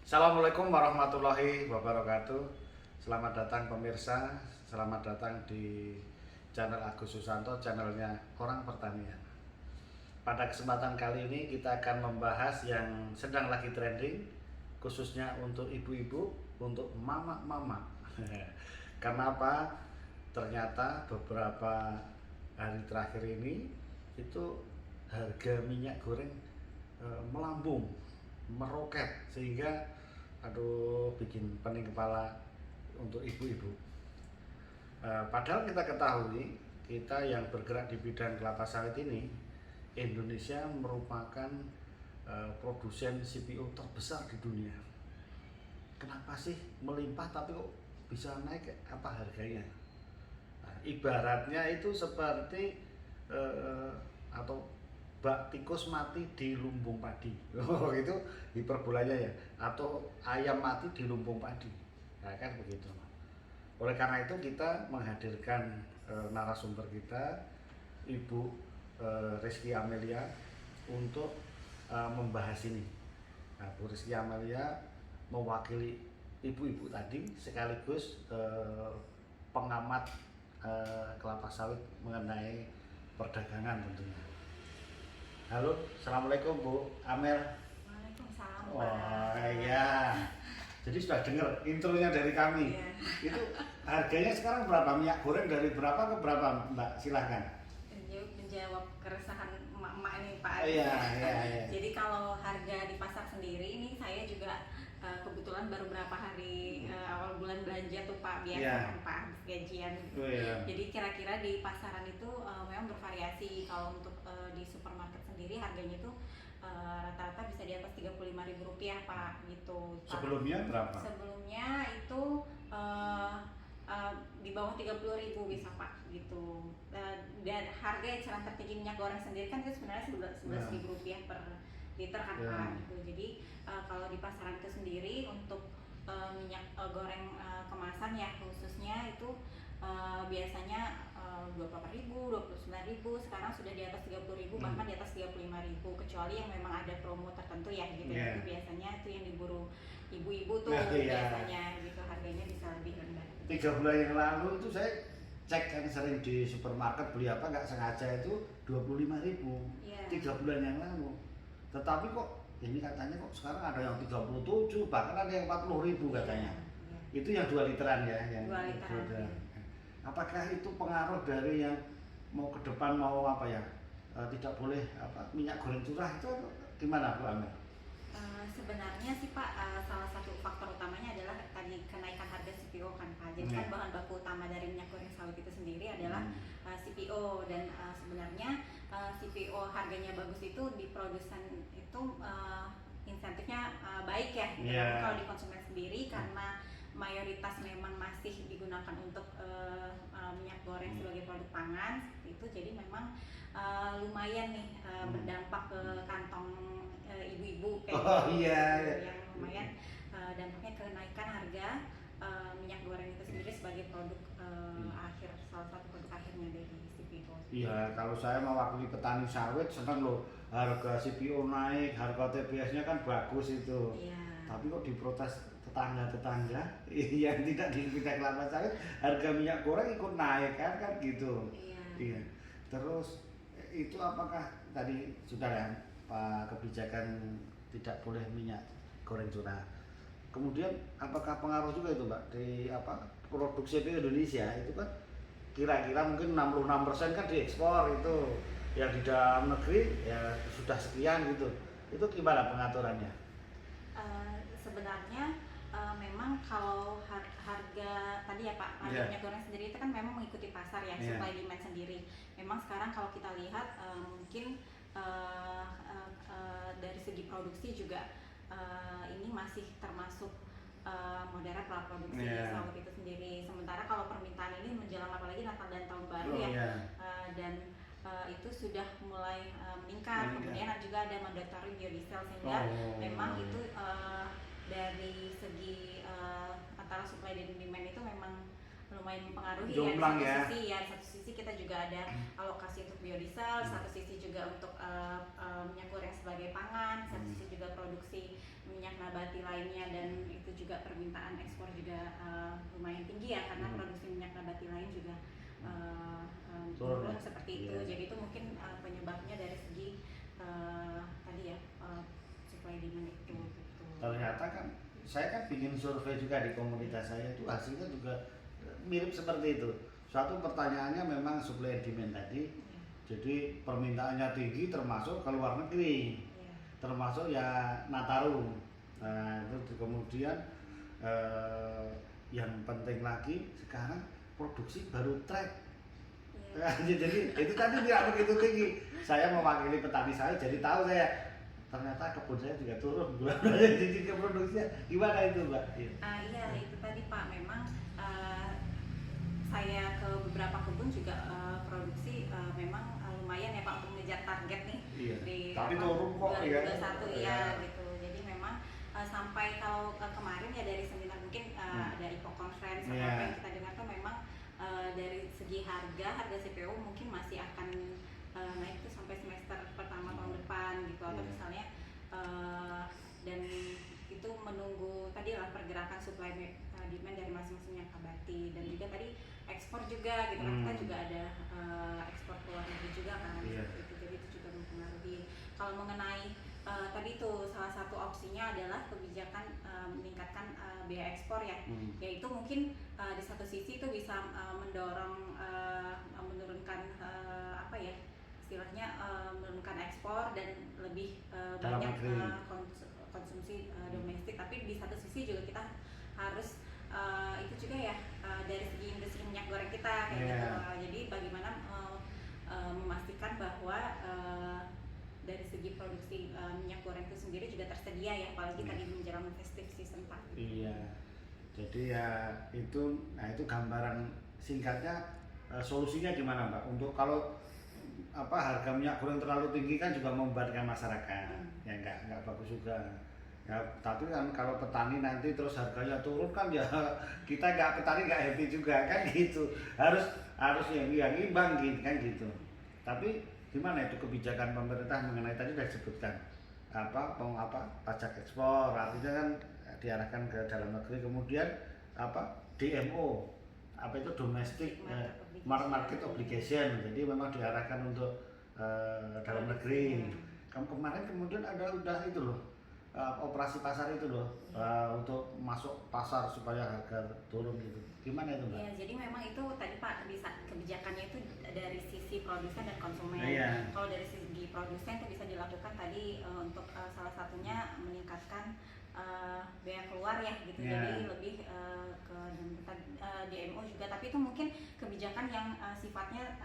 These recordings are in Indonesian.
Assalamualaikum warahmatullahi wabarakatuh. Selamat datang pemirsa, selamat datang di channel Agus Susanto, channelnya Orang Pertanian. Pada kesempatan kali ini kita akan membahas yang sedang lagi trending, khususnya untuk ibu-ibu, untuk mama-mama. Karena apa? Ternyata beberapa hari terakhir ini itu harga minyak goreng melambung, meroket, sehingga bikin pening kepala untuk ibu-ibu. Padahal kita ketahui, kita yang bergerak di bidang kelapa sawit ini, Indonesia merupakan produsen CPO terbesar di dunia. Kenapa sih melimpah tapi kok bisa naik apa harganya? Nah, ibaratnya itu seperti atau bak tikus mati di lumbung padi. Oh, itu hiperbolanya ya. Atau ayam mati di lumbung padi. Nah, kan begitu. Oleh karena itu kita menghadirkan narasumber kita, Ibu Rizky Amelia, untuk membahas ini. Nah, Bu Rizky Amelia mewakili ibu-ibu tadi sekaligus pengamat kelapa sawit mengenai perdagangan tentunya. Halo, assalamualaikum Bu Amel. Waalaikumsalam. Wah, iya. Jadi sudah dengar intronya dari kami. Iya. Itu harganya sekarang berapa? Minyak goreng dari berapa ke berapa, Mbak? Silahkan. Menjawab keresahan emak-emak ini Pak. Iya, iya. Jadi kalau harga di pasar sendiri ini saya juga kebetulan baru berapa hari awal bulan belanja tuh Pak, biasa kan Pak habis gajian. Oh, iya. Jadi kira-kira di pasaran itu memang bervariasi. Kalau untuk di supermarket sendiri harganya itu rata-rata bisa di atas Rp35.000 Pak gitu. Sebelumnya berapa? Sebelumnya itu di bawah 30.000 bisa Pak gitu. Dan harga eceran tertinggi minyak goreng sendiri kan itu sebenarnya Rp11.000 per liter kan Pak gitu. Jadi kalau di pasaran itu sendiri untuk minyak goreng kemasan ya khususnya itu biasanya 24.000, 29.000, sekarang sudah di atas 30.000, bahkan di atas 35.000, kecuali yang memang ada promo tertentu ya gitu. Itu biasanya itu yang diburu ibu-ibu tuh biasanya gitu, harganya bisa lebih rendah. 3 bulan yang lalu itu saya cek kan sering di supermarket beli apa nggak sengaja itu 25.000. 3 bulan yang lalu. Tetapi kok ini katanya kok sekarang ada yang 37, bahkan ada yang 40.000 katanya. Itu yang 2 literan ya, yang 2 literan. Apakah itu pengaruh dari yang mau ke depan mau apa ya? Tidak boleh minyak goreng curah itu gimana Bu Amel? Sebenarnya sih Pak, salah satu faktor utamanya adalah tadi kenaikan harga CPO kan Pak. Jadi kan bahan baku utama dari minyak goreng sawit itu sendiri adalah CPO, dan sebenarnya CPO harganya bagus itu di produsen itu insentifnya baik ya. Tapi kalau di konsumen sendiri karena mayoritas memang masih digunakan untuk minyak goreng sebagai produk pangan itu, jadi memang lumayan nih berdampak ke kantong ibu-ibu kayak yang lumayan dampaknya kenaikan harga minyak goreng itu sendiri sebagai produk akhir, salah satu produk akhirnya dari CPO. Iya, kalau saya mewakili petani sawit senang loh harga CPO naik, harga TBS-nya kan bagus itu. Tapi kok diprotes tetangga-tetangga yang tidak di bidang kelapa sawit, harga minyak goreng ikut naik kan gitu. Iya. Terus itu apakah tadi sudah ya Pak, kebijakan tidak boleh minyak goreng curah. Kemudian apakah pengaruh juga itu Mbak di produksi Indonesia itu kan kira-kira mungkin 66% kan diekspor, itu yang di dalam negeri ya sudah sekian gitu. Itu gimana pengaturannya? Sebenarnya memang kalau harga tadi ya Pak, harga minyak goreng sendiri itu kan memang mengikuti pasar ya, supply demand sendiri. Memang sekarang kalau kita lihat mungkin dari segi produksi juga ini masih termasuk moderat lah produksi sawit itu sendiri. Sementara kalau permintaan ini menjelang apalagi Natal dan Tahun Baru dan itu sudah mulai meningkat. Kemudian juga ada mandatory biodiesel, sehingga memang itu dari segi antara supply dan demand itu memang lumayan mempengaruhi Jomplang ya. Di satu sisi kita juga ada alokasi untuk biodiesel, satu sisi juga untuk minyak goreng sebagai pangan, satu sisi juga produksi minyak nabati lainnya, dan itu juga permintaan ekspor juga lumayan tinggi ya, karena produksi minyak nabati lain juga turun seperti itu. Jadi itu mungkin penyebabnya dari segi tadi ya, supply demand itu gitu. Ternyata kan saya kan bikin survei juga di komunitas saya, itu hasilnya juga mirip seperti itu. Suatu pertanyaannya memang supply demand tadi. Jadi permintaannya tinggi termasuk ke luar negeri, termasuk ya Nataru. Nah itu kemudian yang penting lagi sekarang produksi baru track. Jadi itu tadi tidak begitu tinggi. Saya mewakili petani saya, jadi tahu saya ternyata kebun saya juga turun. Jadi produksinya gimana itu, Mbak? Iya itu tadi Pak, memang saya ke beberapa kebun juga produksi memang lumayan ya Pak untuk mengejar target nih. Iya. Di tapi turun kok 2021 ya gitu. Jadi memang sampai kalau kemarin ya dari seminar mungkin ada Eco Conference atau apa yang kita dengar tuh memang dari segi harga CPO mungkin masih akan naik tuh sampai semester pertama tahun depan gitu, atau misalnya dan itu menunggu tadi lah pergerakan supply demand dari masing-masing minyak nabati, dan juga tadi ekspor juga gitu kan, kita juga ada ekspor ke luar negeri juga kan, gitu. Jadi itu juga mempengaruhi. Kalau mengenai tadi itu salah satu opsinya adalah kebijakan meningkatkan biaya ekspor ya, yaitu mungkin di satu sisi itu bisa mendorong menurunkan apa ya istilahnya, menurunkan ekspor dan lebih banyak konsumsi domestik, tapi di satu sisi juga kita harus itu juga ya dari segi industri minyak goreng kita kayak gitu. Jadi bagaimana memastikan bahwa dari segi produksi minyak goreng itu sendiri juga tersedia ya, apalagi tadi menjelang festive season Pak. Iya. Jadi ya itu, nah itu gambaran singkatnya. Solusinya gimana Mbak? Untuk kalau harga minyak goreng terlalu tinggi kan juga membebankan masyarakat, ya nggak bagus juga. Ya, tapi kan kalau petani nanti terus harganya turun kan ya kita petani nggak happy juga kan gitu. Harus yang imbang gitu kan gitu. Tapi gimana itu kebijakan pemerintah mengenai tadi sudah disebutkan pajak ekspor, artinya kan diarahkan ke dalam negeri, kemudian DMO, itu domestic market obligation, jadi memang diarahkan untuk dalam negeri. Kemarin kemudian ada udah itu loh, operasi pasar itu loh, untuk masuk pasar supaya harga turun gitu. Gimana itu Mbak? Ya, jadi memang itu tadi Pak, bisa kebijakannya itu dari sisi produsen dan konsumen. Kalau dari segi produsen itu bisa dilakukan tadi untuk salah satunya meningkatkan biaya keluar ya gitu. Jadi lebih ke DMO juga, tapi itu mungkin kebijakan yang sifatnya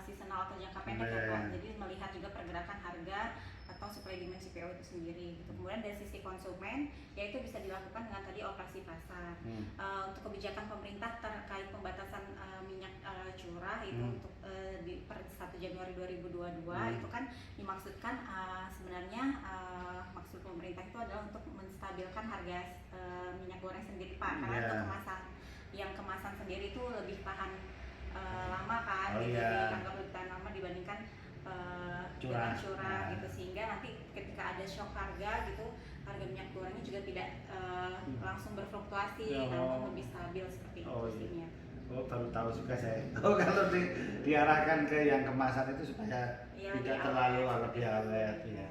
seasonal atau jangka pendek ya Pak. Jadi melihat juga pergerakan harga atau supply demand CPO itu sendiri gitu. Kemudian dari sisi konsumen yaitu bisa dilakukan dengan tadi operasi pasar. Untuk kebijakan pemerintah terkait pembatasan minyak curah itu untuk per 1 Januari 2022 itu kan dimaksudkan sebenarnya maksud pemerintah itu adalah untuk menstabilkan harga minyak goreng sendiri Pak, karena untuk kemasan sendiri itu lebih tahan lama kan, gitu, dianggap lebih tahan lama dibandingkan dengan curah gitu, sehingga nanti ketika ada shock harga gitu, harga minyak gorengnya juga tidak langsung berfluktuasi, namun lebih stabil seperti itu pastinya. Baru tahu juga saya. Kalau diarahkan ke yang kemasan itu supaya tidak terlalu lebih awet ya.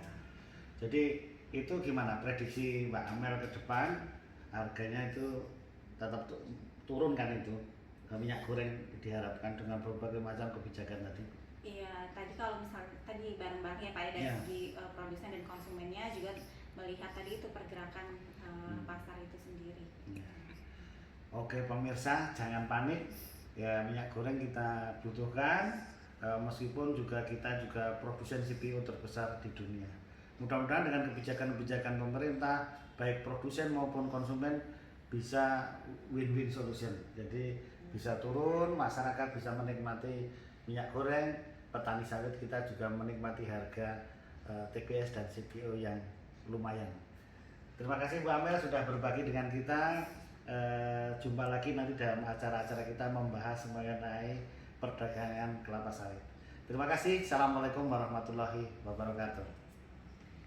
Jadi itu gimana prediksi Mbak Amel ke depan, harganya itu tetap turun kan itu minyak goreng diharapkan dengan berbagai macam kebijakan tadi? Iya, tadi kalau misalnya tadi bareng-bareng ya Pak, dari segi produsen dan konsumennya juga melihat tadi itu pergerakan pasar itu sendiri. Oke pemirsa, jangan panik ya, minyak goreng kita butuhkan, meskipun kita juga produsen CPO terbesar di dunia. Mudah-mudahan dengan kebijakan-kebijakan pemerintah baik produsen maupun konsumen bisa win-win solution, jadi bisa turun, masyarakat bisa menikmati minyak goreng, petani sawit kita juga menikmati harga TBS dan CPO yang lumayan. Terima kasih Bu Amel sudah berbagi dengan kita jumpa lagi nanti dalam acara-acara kita membahas mengenai perdagangan kelapa sawit. Terima kasih. Assalamualaikum warahmatullahi wabarakatuh.